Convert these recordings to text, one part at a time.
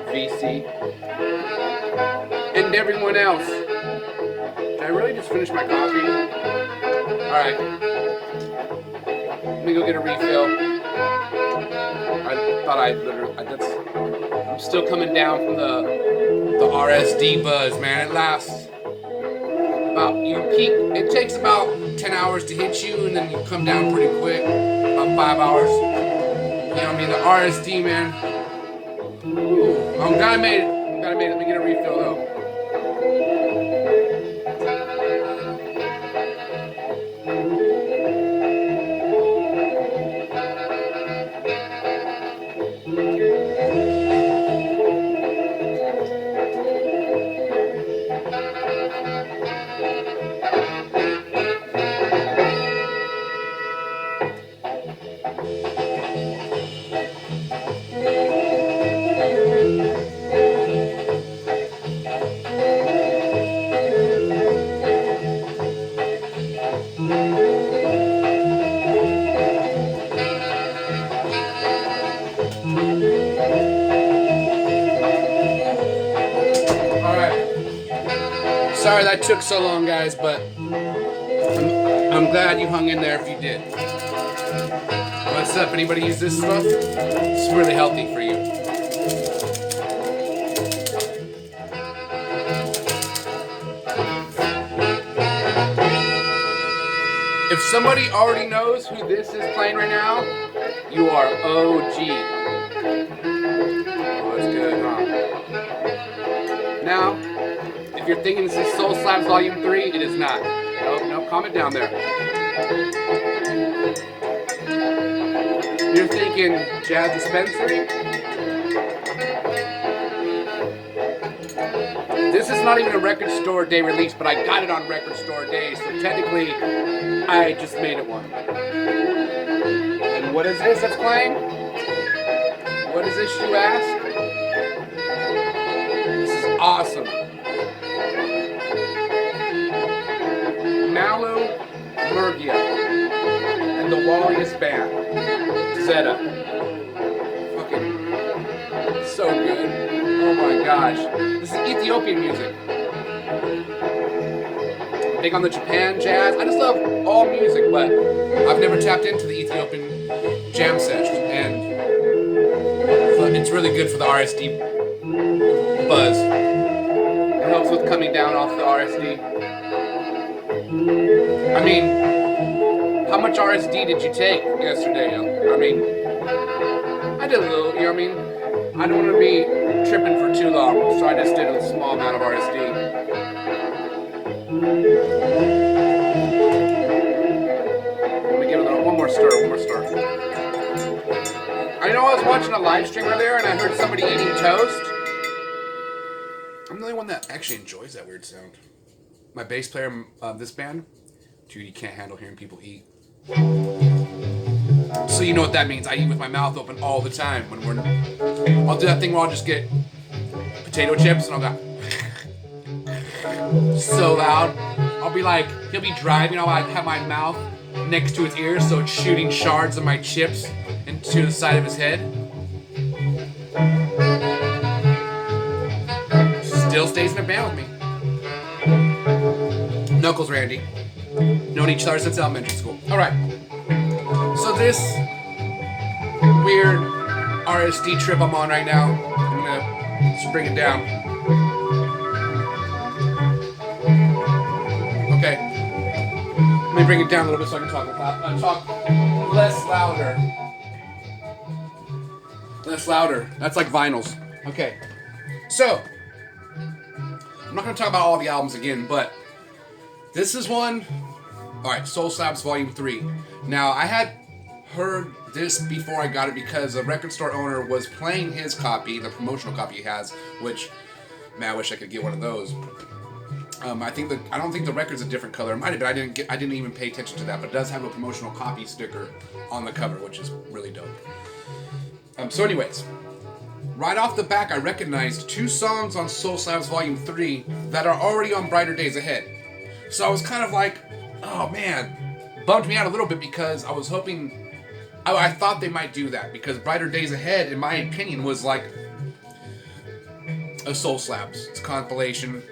VC, and everyone else. Did I really just finish my coffee? Alright. Let me go get a refill. I thought I'm still coming down from the RSD buzz, man. It lasts it takes about 10 hours to hit you, and then you come down pretty quick, about 5 hours. You know what I mean? The RSD, man. Ooh, I'm glad I made it. Let me get a refill, though. Sorry that took so long, guys, but I'm glad you hung in there if you did. What's up? Anybody use this stuff? It's really healthy for you. If somebody already knows who this is playing right now, you are OG. Oh, that's good, huh? Now, if you're thinking this is Soul Slabs Volume 3, it is not. No, calm it down there. You're thinking Jazz Dispensary? This is not even a record store day release, but I got it on record store day, so technically I just made it one. And what is this that's playing? What is this, you ask? This is awesome. Malu Murgia and the Wallius Band. Zeta. Fucking so good. Oh my gosh. This is Ethiopian music. Big on the Japan jazz. I just love all music, but I've never tapped into the Ethiopian jam session, and it's really good for the RSD buzz. It helps with coming down off the RSD. I mean, how much RSD did you take yesterday? I mean, I did a little, you know what I mean? I don't want to be tripping for too long, so I just did a small amount of RSD. Let me give it one more stir. I know I was watching a live stream earlier and I heard somebody eating toast. I'm the only one that actually enjoys that weird sound. My bass player of this band, dude, he can't handle hearing people eat. So you know what that means. I eat with my mouth open all the time. I'll do that thing where I'll just get potato chips and I'll go so loud. I'll be like, he'll be driving, I'll like have my mouth next to his ears so it's shooting shards of my chips into the side of his head. Still stays in a band with me. Knuckles Randy. Known each other since elementary school. Alright. So this weird RSD trip I'm on right now, I'm gonna just bring it down. Okay. Let me bring it down a little bit so I can talk less louder. Less louder. That's like vinyls. Okay. So, I'm not gonna talk about all the albums again, but this is one. Alright, Soul Slabs Volume 3. Now, I had heard this before I got it because a record store owner was playing his copy, the promotional copy he has, which, man, I wish I could get one of those. I don't think the record's a different color. It might have been. I didn't even pay attention to that, but it does have a promotional copy sticker on the cover, which is really dope. So anyways, right off the back, I recognized 2 songs on Soul Slabs Volume 3 that are already on Brighter Days Ahead. So I was kind of like, oh man, bummed me out a little bit because I was hoping, I thought they might do that because Brighter Days Ahead, in my opinion, was like a Soul Slabs. It's a compilation,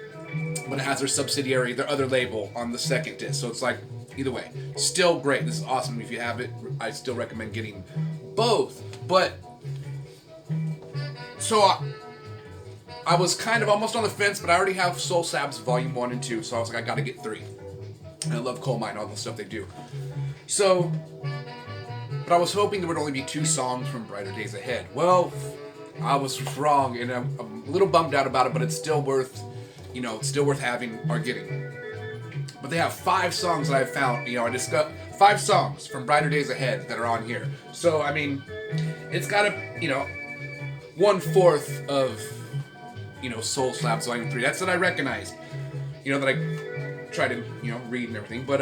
but it has their subsidiary, their other label on the second disc. So it's like, either way, still great. This is awesome. If you have it, I still recommend getting both. But so I was kind of almost on the fence, but I already have Soul Slabs Volume 1 and 2, so I was like, I gotta get 3. And I love Coal Mine, all the stuff they do. So, but I was hoping there would only be 2 songs from Brighter Days Ahead. Well, I was wrong, and I'm a little bummed out about it, but it's still worth, it's still worth having or getting. But they have 5 songs that I've found, I just got 5 songs from Brighter Days Ahead that are on here. So, I mean, it's got a, 1/4 of, Soul Slabs Volume 3. That's what I recognized, that I try to, read and everything. But,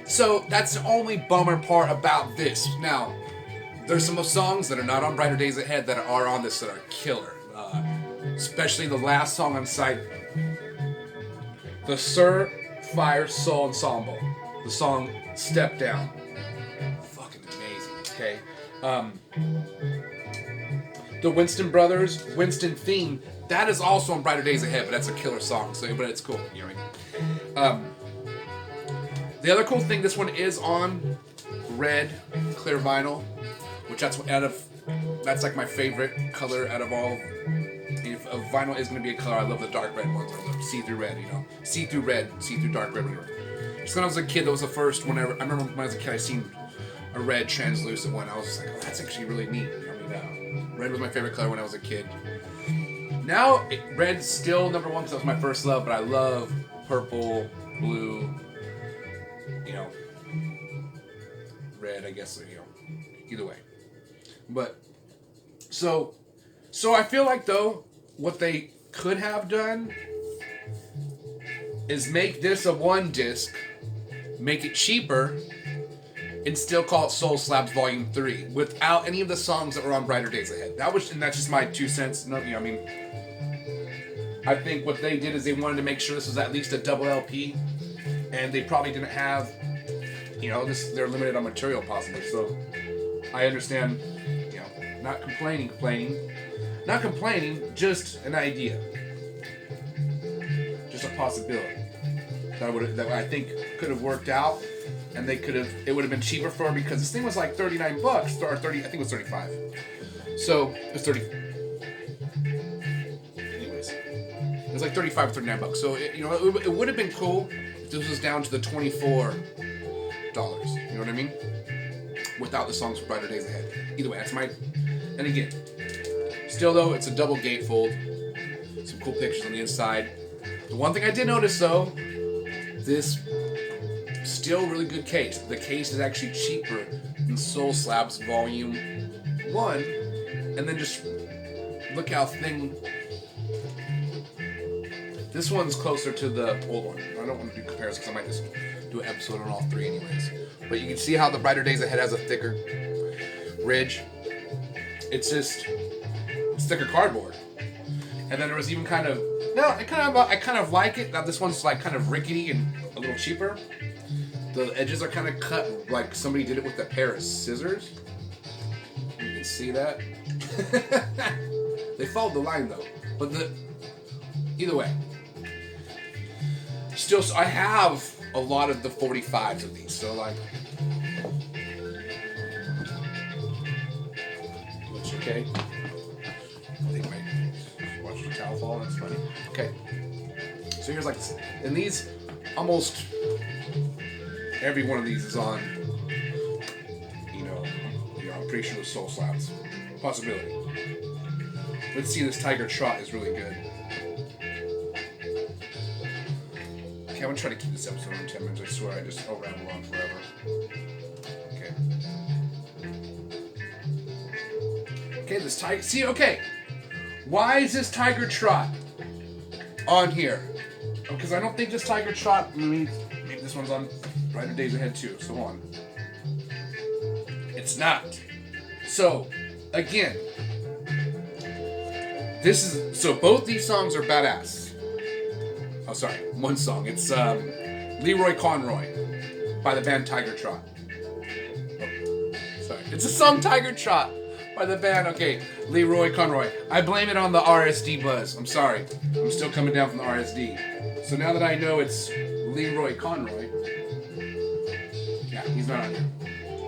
so that's the only bummer part about this. Now, there's some songs that are not on Brighter Days Ahead that are on this that are killer. Especially the last song on side, the Sir Fire Soul Ensemble. The song Step Down. Fucking amazing, okay? The Winston Brothers, Winston Theme, that is also on Brighter Days Ahead, but that's a killer song, so but it's cool, The other cool thing, this one is on red clear vinyl, which that's like my favorite color out of all. If a vinyl is going to be a color, I love the dark red ones, or the see-through red, see-through red, see-through dark red, whatever. Just when I was a kid, that was the first one I remember when I was a kid, I seen a red translucent one. I was just like, oh, that's actually really neat. Red was my favorite color when I was a kid. Now, red's still number 1 because that was my first love, but I love purple, blue, red, I guess, either way. But, so I feel like, though, what they could have done is make this a 1 disc, make it cheaper, and still call it Soul Slabs Volume 3 without any of the songs that were on Brighter Days Ahead. And that's just my 2 cents. No, I think what they did is they wanted to make sure this was at least a double LP, and they probably didn't have, they're limited on material possibly. So I understand, not complaining, just an idea, just a possibility that I think could have worked out. And it would have been cheaper for her because this thing was like $39 or 30, I think it was 35. So it was 30. Anyways, it was like 35 or $39. So it would have been cool if this was down to the $24. You know what I mean? Without the songs from Brighter Days Ahead. Either way, that's my. And again, still though, it's a double gatefold. Some cool pictures on the inside. The one thing I did notice though, this. Still really good case. The case is actually cheaper than Soul Slabs Volume 1. And then just look how thin. This one's closer to the old one. I don't want to do comparisons because I might just do an episode on all 3 anyways. But you can see how the Brighter Days Ahead has a thicker ridge. It's thicker cardboard. And then there was even I kind of like it. Now this one's like kind of rickety and a little cheaper. The edges are kind of cut like somebody did it with a pair of scissors. You can see that. They followed the line though. But either way. Still, I have a lot of the 45s of these. So like. Looks okay. I think I might watch the towel fall. That's funny. Okay. So here's like, and these almost. Every one of these is on, I'm pretty sure the Soul Slabs. Possibility. Let's see, this Tiger Trot is really good. Okay, I'm gonna try to keep this episode in 10 minutes. I swear I'll ramble on forever. Okay. Okay, this Tiger, see, okay. Why is this Tiger Trot on here? Because I don't think this Tiger Trot, maybe this one's on Brighter Days Ahead too, so on. It's not. So, again, so both these songs are badass. Oh, sorry, one song. It's Leroy Conroy by the band Tiger Trot. Oh, sorry. It's a song Tiger Trot By the band, okay. Leroy Conroy. I blame it on the RSD buzz. I'm sorry. I'm still coming down from the RSD. So now that I know it's Leroy Conroy, yeah, he's not on here.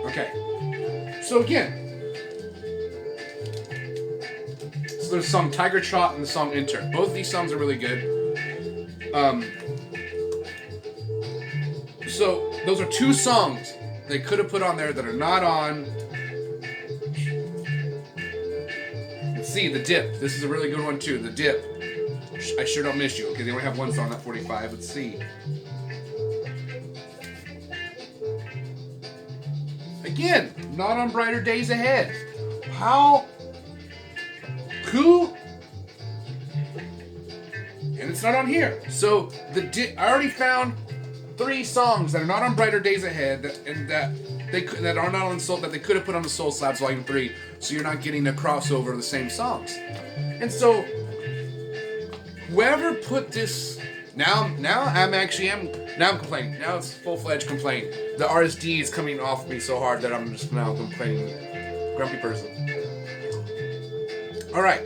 Okay. So again, so there's the song Tiger Trot and the song Enter. Both of these songs are really good. So those are two songs they could have put on there that are not on. Let's see, The Dip. This is a really good one too. The Dip. I Sure Don't Miss You. Okay, they only have one song at 45. Let's see. Again, not on Brighter Days Ahead. How? Who? And it's not on here. So I already found 3 songs that are not on Brighter Days Ahead that are not on Soul, that they could have put on the Soul Slabs Volume 3. So you're not getting a crossover of the same songs. And so whoever put this, now I'm complaining. Now it's full-fledged complaint. The RSD is coming off me so hard that I'm just now complaining. Grumpy person. All right.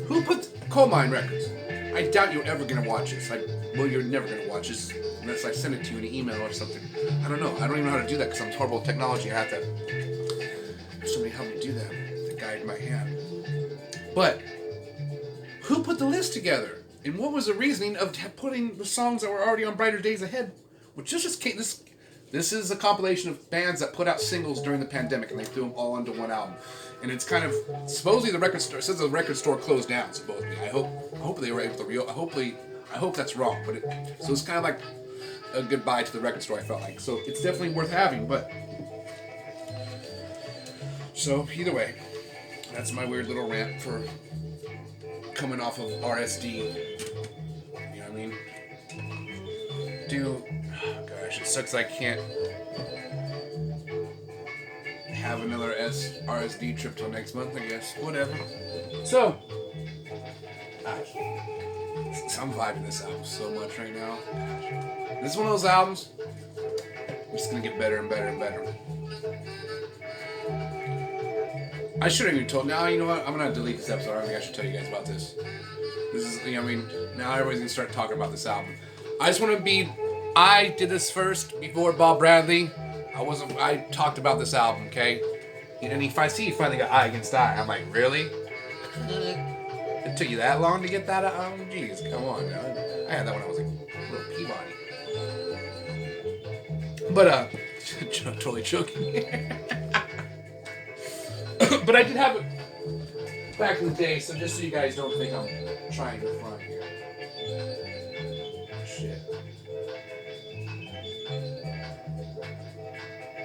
Who put Coal Mine Records? I doubt you're ever gonna watch this. Well, you're never gonna watch this unless I send it to you in an email or something. I don't know. I don't even know how to do that because I'm horrible at technology. I have to have somebody help me do that. The guide in my hand. But who put the list together? And what was the reasoning of putting the songs that were already on Brighter Days Ahead? Which this is a compilation of bands that put out singles during the pandemic, and they threw them all onto one album. And it's kind of supposedly the record store says the record store closed down. Supposedly, I hope they were able to I hope that's wrong. But so it's kind of like a goodbye to the record store. I felt like so it's definitely worth having. But so either way, that's my weird little rant for coming off of RSD. You know what I mean? Oh gosh, it sucks I can't have another RSD trip till next month, I guess. Whatever. So, I'm vibing this album so much right now. This is one of those albums, it's just gonna get better and better and better. I should have even told. Now, you know what? I'm gonna delete this episode. I don't think I should tell you guys about this. This is, you know what I mean? Now everybody's gonna start talking about this album. I did this first before Bob Bradley. I talked about this album, okay? And if I see you finally got Eye Against Eye, I'm like, really? It took you that long to get that album? Jeez, come on, man. I had that when I was like a little Peabody. But, totally joking. But I did have it back in the day, so just so you guys don't think I'm trying to front here. Shit.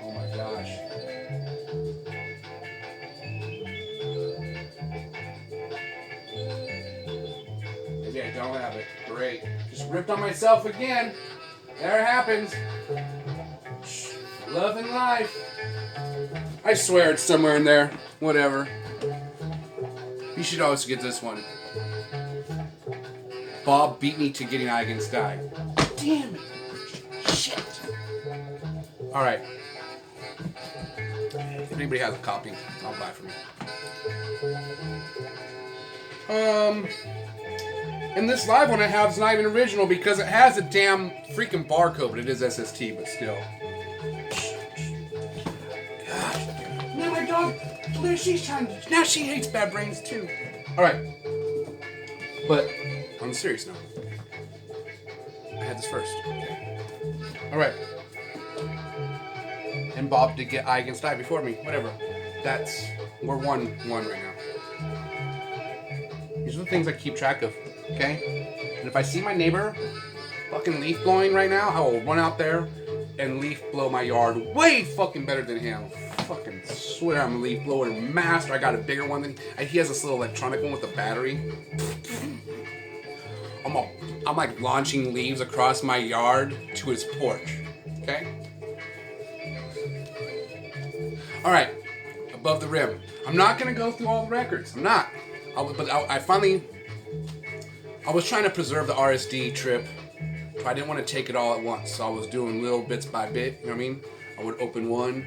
Oh my gosh. Maybe I don't have it. Great. Just ripped on myself again. There it happens. Love and life. I swear it's somewhere in there. Whatever. You should always get this one. Bob beat me to getting Eye Against Eye. Damn it. Shit. Alright. If anybody has a copy, I'll buy it for me. And this live one I have is not even original because it has a damn freaking barcode, but it is SST, but still. Gosh. Now my dog, now she hates Bad Brains too. Alright. But, on the serious note, I had this first. Okay. Alright. And Bob did get Eye Against Eye before me. Whatever. We're 1-1 right now. These are the things I keep track of. Okay? And if I see my neighbor fucking leaf blowing right now, I will run out there and leaf blow my yard way fucking better than him. Fucking swear I'm a leaf blower master. I got a bigger one than he has this little electronic one with a battery. I'm like launching leaves across my yard to his porch. Okay? Alright. Above the Rim. I'm not gonna go through all the records. I'm not. I was trying to preserve the RSD trip. I didn't want to take it all at once, so I was doing little bits by bit, you know what I mean? I would open one,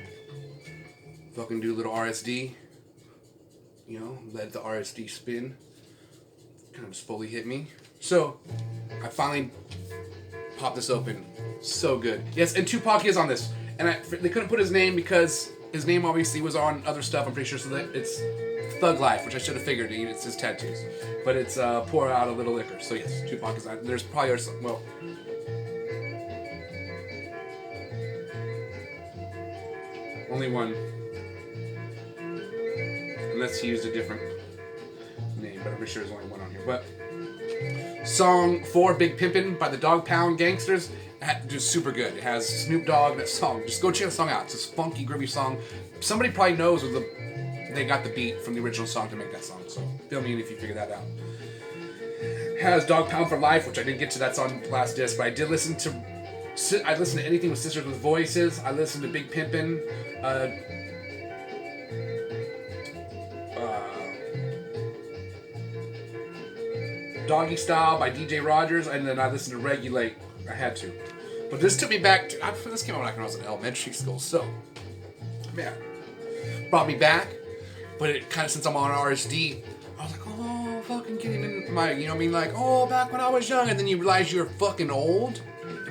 fucking do a little RSD, let the RSD spin. Kind of slowly hit me. So, I finally popped this open. So good. Yes, and Tupac is on this. And they couldn't put his name because his name obviously was on other stuff, I'm pretty sure. So that it's Thug Life, which I should have figured. It's his tattoos. But it's Pour Out a Little Liquor. So yes, Tupac is on. There's probably well, only one. Unless he used a different name, but I'm pretty sure there's only one on here. But song 4, Big Pimpin' by the Dog Pound Gangsters, just super good. It has Snoop Dogg, that song. Just go check the song out. It's this funky, groovy song. Somebody probably knows they got the beat from the original song to make that song. So fill me in if you figure that out. It has Dog Pound for Life, which I didn't get to that song last disc, but I did listen to. I listened to anything with Sisters with Voices. I listened to Big Pimpin'. Doggy Style by DJ Rogers, and then I listened to Regulate. I had to. But this took me back to... This came out when I was in elementary school, so... Man. Brought me back. But it kind of, since I'm on RSD, I was like, oh, fucking getting in my... You know what I mean? Like, oh, back when I was young. And then you realize you're fucking old.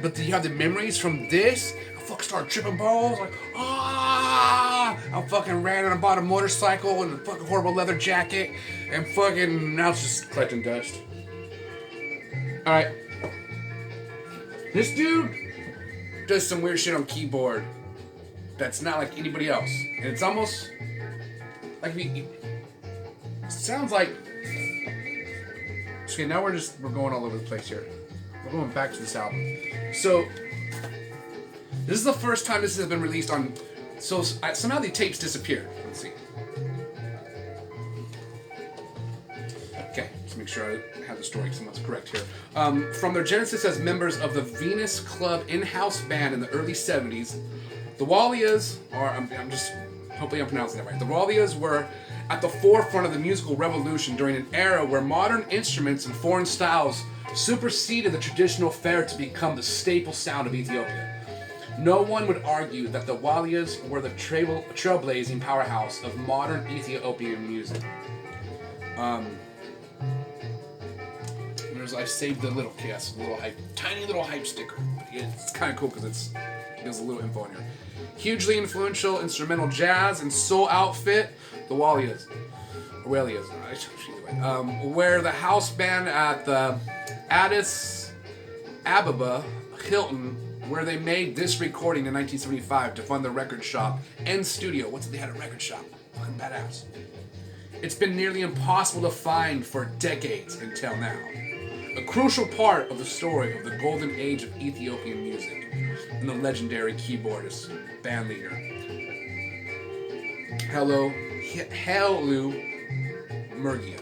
But you have the memories from this. I fucking started tripping balls. Like, ah! I fucking ran and I bought a motorcycle and a fucking horrible leather jacket. And fucking... Now it's just collecting dust. Alright. This dude does some weird shit on keyboard that's not like anybody else. And it's almost like it sounds like... Okay, now we're going all over the place here. We're going back to this album. So, this is the first time this has been released on... So, somehow the tapes disappeared. Let's see. Okay, let's make sure I have the story because I'm correct here. From their genesis as members of the Venus Club in-house band in the early 70s, the Wallias are, hopefully I'm pronouncing that right. The Wallias were at the forefront of the musical revolution during an era where modern instruments and foreign styles superseded the traditional fare to become the staple sound of Ethiopia. No one would argue that the Wallias were the trailblazing powerhouse of modern Ethiopian music. I saved the little tiny little hype sticker. It's kind of cool because there's a little info in here. Hugely influential instrumental jazz and soul outfit, the Wallias, where the house band at the Addis Ababa Hilton, where they made this recording in 1975 to fund the record shop and studio. They had a record shop. Fucking badass. It's been nearly impossible to find for decades until now. A crucial part of the story of the golden age of Ethiopian music and the legendary keyboardist, bandleader, Haile Mergia.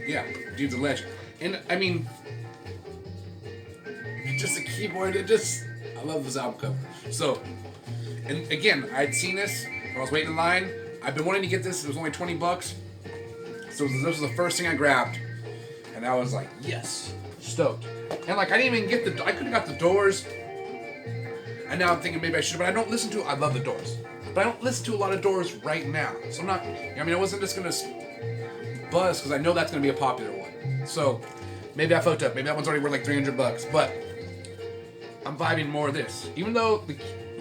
Yeah, dude's a legend. And, I mean, just a keyboard, I love this album cover. So, and again, I'd seen this, I was waiting in line, I've been wanting to get this, it was only $20. So this was the first thing I grabbed. And I was like, yes, stoked. And like, I didn't even get I could have got the Doors. And now I'm thinking maybe I should, but I don't listen to, I love the Doors. But I don't listen to a lot of Doors right now. So I'm not, I wasn't just going to buzz, because I know that's going to be a popular one. So, maybe I fucked up. Maybe that one's already worth like $300. But, I'm vibing more of this. Even though the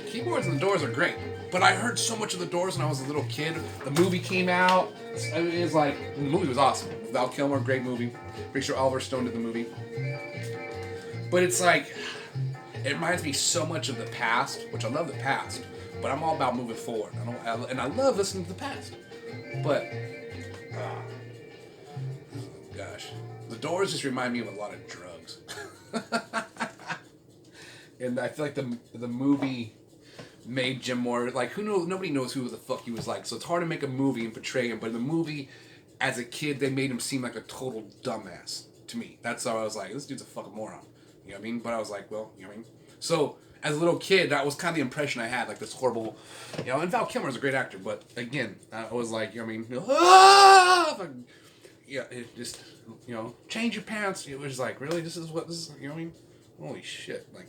keyboards and the Doors are great. But I heard so much of the Doors when I was a little kid. The movie came out. It was like, the movie was awesome. Val Kilmer, great movie. Pretty sure Oliver Stone did the movie. But it's like, it reminds me so much of the past, which I love the past, but I'm all about moving forward. And I love listening to the past. But, gosh, the Doors just remind me of a lot of drugs. And I feel like the movie made Jim Moore, like, nobody knows who the fuck he was like, so it's hard to make a movie and portray him, but in the movie, as a kid, they made him seem like a total dumbass to me. That's how I was like, this dude's a fucking moron. You know what I mean? But I was like, well, you know what I mean? So, as a little kid, that was kind of the impression I had, like this horrible, and Val Kilmer is a great actor, but again, I was like, you know what I mean? Yeah, it just, change your pants. It was like, really? This is, you know what I mean? Holy shit. Like,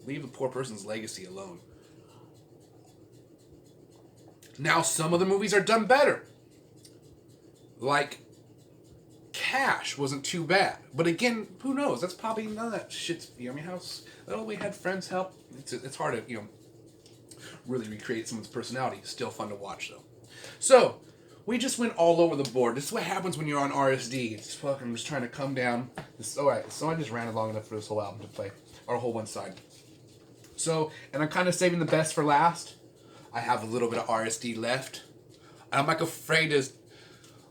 leave the poor person's legacy alone. Now, some of the movies are done better. like, cash wasn't too bad. But again, who knows? That's probably none of that shit's, you know, I mean, we had friends help. It's hard to, you know, really recreate someone's personality. Still fun to watch, though. So, we just went all over the board. This is what happens when you're on RSD. It's fucking, I'm just trying to come down. Alright, so I just ran it long enough for this whole album to play. Or a whole one side. So, and I'm kind of saving the best for last. I have a little bit of RSD left. And I'm like afraid to,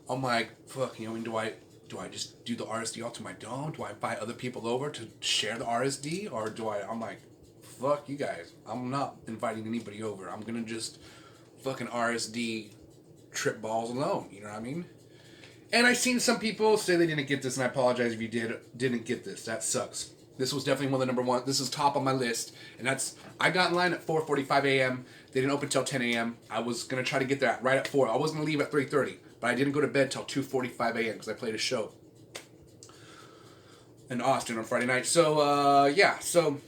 I'm like, fuck, you know, do I just do the RSD all to my dome? Do I invite other people over to share the RSD? Or I'm like, fuck you guys. I'm not inviting anybody over. I'm gonna just fucking RSD trip balls alone. You know what I mean? And I've seen some people say they didn't get this, and I apologize if you didn't get this. That sucks. This was definitely one of the number one. This is top on my list, and I got in line at 4:45 a.m. They didn't open till 10 a.m. I was gonna try to get there right at 4. I was gonna leave at 3:30, but I didn't go to bed till 2:45 a.m. because I played a show in Austin on Friday night. So yeah, so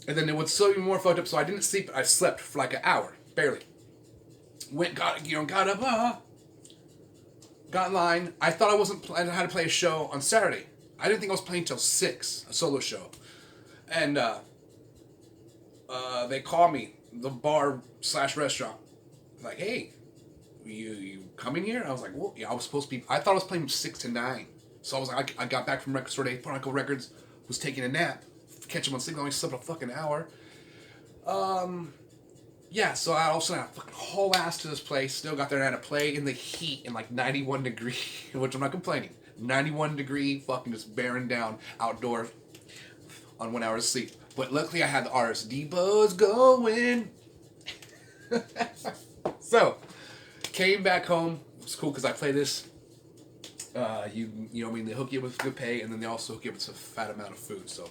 and then it was so even more fucked up. So I didn't sleep. I slept for like an hour, barely. Got up, got in line. I thought I had to play a show on Saturday. I didn't think I was playing till 6, a solo show. And they called me, the bar/restaurant. Like, hey, you coming here? I was like, well, yeah, I was supposed to be. I thought I was playing from 6 to 9. So I was like, I got back from record store day, put on a couple records, was taking a nap, catch them on sleep. I only slept a fucking hour. Yeah, so I also had a fucking whole ass to this place. Still got there and had to play in the heat in like 91 degree, which I'm not complaining. 91 degree, fucking just bearing down outdoors on 1 hour of sleep. But luckily I had the RSD buzz going. So, came back home. It was cool because I play this. You know what I mean? They hook you up with good pay, and then they also hook you up with a fat amount of food. So,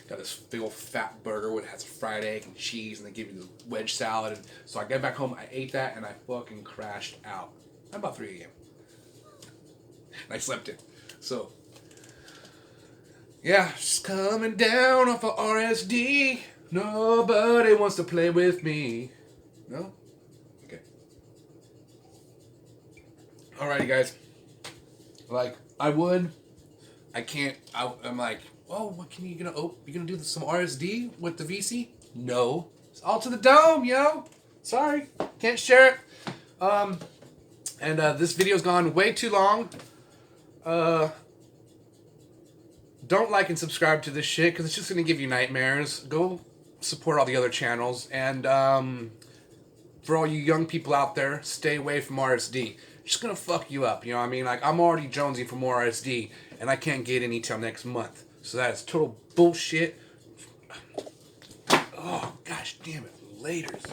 got this big old fat burger which has fried egg and cheese, and they give you the wedge salad. And so I got back home, I ate that, and I fucking crashed out. About 3 a.m. And I slept in. So, yeah, just coming down off of RSD. Nobody wants to play with me. No? Okay. Alrighty, guys. Like, I can't, I'm like, oh, what can you gonna do some RSD with the VC? No. It's all to the dome, yo. Sorry. Can't share it. And this video's gone way too long. Don't like and subscribe to this shit because it's just gonna give you nightmares. Go support all the other channels, and for all you young people out there, stay away from RSD. It's just gonna fuck you up, you know what I mean? Like, I'm already jonesing for more RSD, and I can't get any till next month. So that's total bullshit. Oh, gosh damn it. Laters.